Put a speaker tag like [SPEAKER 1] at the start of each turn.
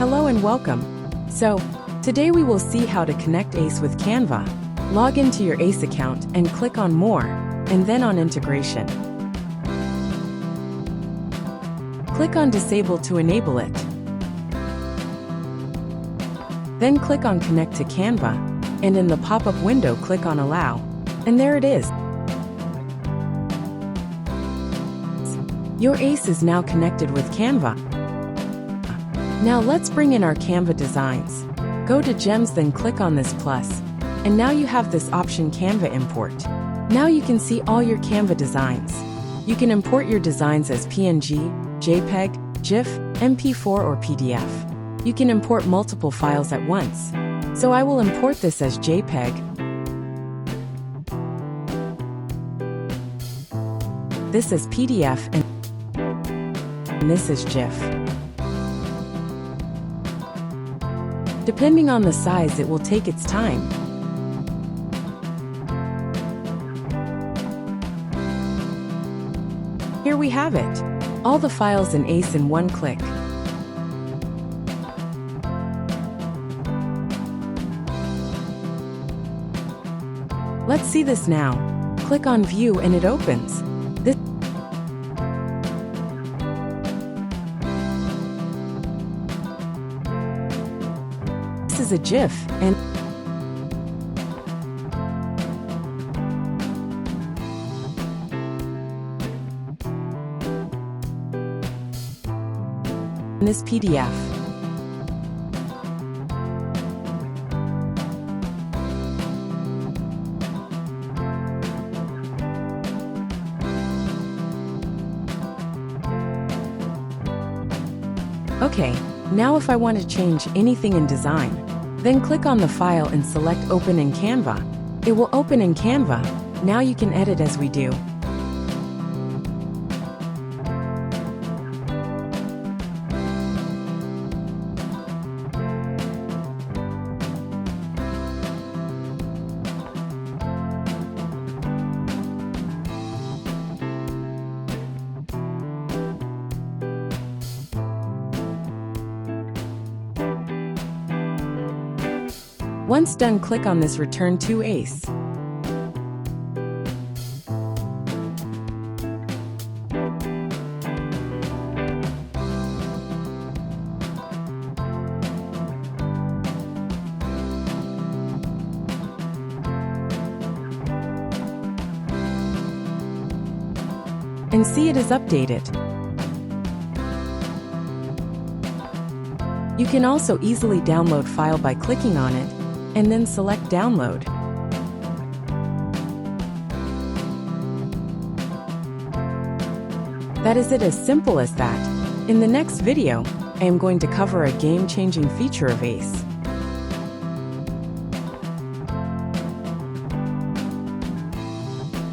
[SPEAKER 1] Hello and welcome. So, today we will see how to connect Aice with Canva. Log into your Aice account and click on More, and then on Integration. Click on Disable to enable it. Then click on Connect to Canva, and in the pop-up window click on Allow. And there it is. Your Aice is now connected with Canva. Now let's bring in our Canva designs. Go to Gems, then click on this plus. And now you have this option, Canva Import. Now you can see all your Canva designs. You can import your designs as PNG, JPEG, GIF, MP4 or PDF. You can import multiple files at once. So I will import this as JPEG. This is PDF and this is GIF. Depending on the size, it will take its time. Here we have it. All the files in Aice in one click. Let's see this now. Click on View and it opens. This is a GIF, and this PDF. Okay, now if I want to change anything in design, then click on the file and select Open in Canva. It will open in Canva. Now you can edit as we do. Once done, click on this Return to Aice. And see, it is updated. You can also easily download file by clicking on it, and then select Download. That is it, as simple as that. In the next video, I am going to cover a game-changing feature of Aice.